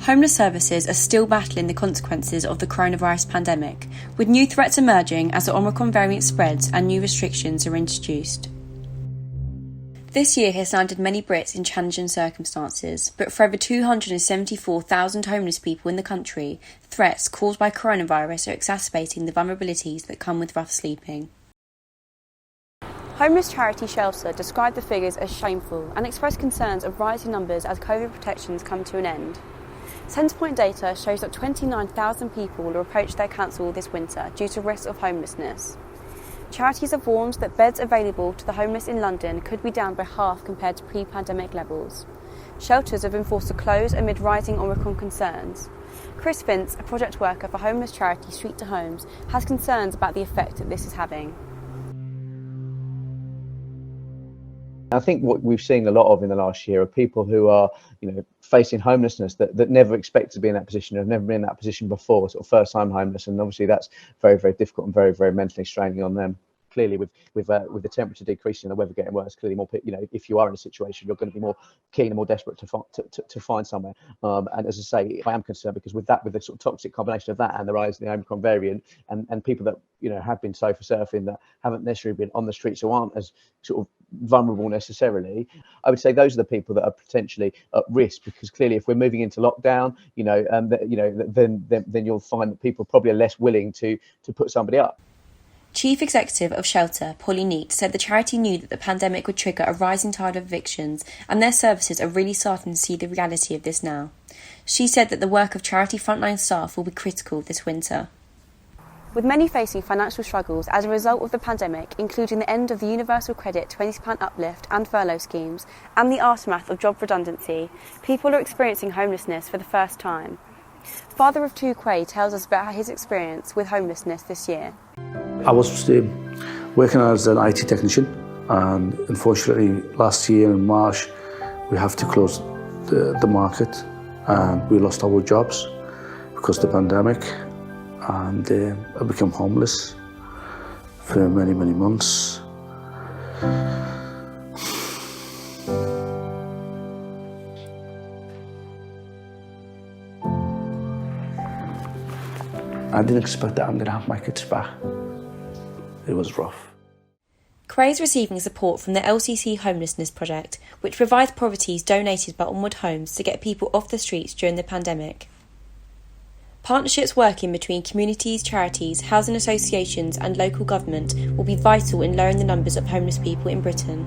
Homeless services are still battling the consequences of the coronavirus pandemic, with new threats emerging as the Omicron variant spreads and new restrictions are introduced. This year has landed many Brits in challenging circumstances, but for over 274,000 homeless people in the country, threats caused by coronavirus are exacerbating the vulnerabilities that come with rough sleeping. Homeless charity Shelter described the figures as shameful and expressed concerns of rising numbers as COVID protections come to an end. Centrepoint data shows that 29,000 people will approach their council this winter due to risk of homelessness. Charities have warned that beds available to the homeless in London could be down by half compared to pre-pandemic levels. Shelters have been forced to close amid rising Omicron concerns. Chris Vince, a project worker for homeless charity Street to Homes, has concerns about the effect that this is having. I think what we've seen a lot of in the last year are people who are, facing homelessness that never expect to be in that position, have never been in that position before, sort of first time homeless, and obviously that's very, very difficult and very, very mentally straining on them. Clearly, with the temperature decreasing and the weather getting worse, clearly more, if you are in a situation, you're going to be more keen and more desperate to find somewhere. And as I say, I am concerned because with the sort of toxic combination of that and the rise of the Omicron variant, and people that have been sofa surfing that haven't necessarily been on the streets or aren't as sort of vulnerable necessarily, I would say those are the people that are potentially at risk, because clearly if we're moving into lockdown, then you'll find that people probably are less willing to put somebody up. Chief Executive of Shelter, Polly Neat, said the charity knew that the pandemic would trigger a rising tide of evictions, and their services are really starting to see the reality of this now. She said that the work of charity frontline staff will be critical this winter. With many facing financial struggles as a result of the pandemic, including the end of the Universal Credit £20 uplift and furlough schemes, and the aftermath of job redundancy, people are experiencing homelessness for the first time. Father of two Quay tells us about his experience with homelessness this year. I was working as an IT technician, and unfortunately last year in March we have to close the market, and we lost our jobs because of the pandemic, and I became homeless for many months. I didn't expect that I'm going to have my kids back. It was rough. Cray is receiving support from the LCC Homelessness Project, which provides properties donated by Onward Homes to get people off the streets during the pandemic. Partnerships working between communities, charities, housing associations and local government will be vital in lowering the numbers of homeless people in Britain.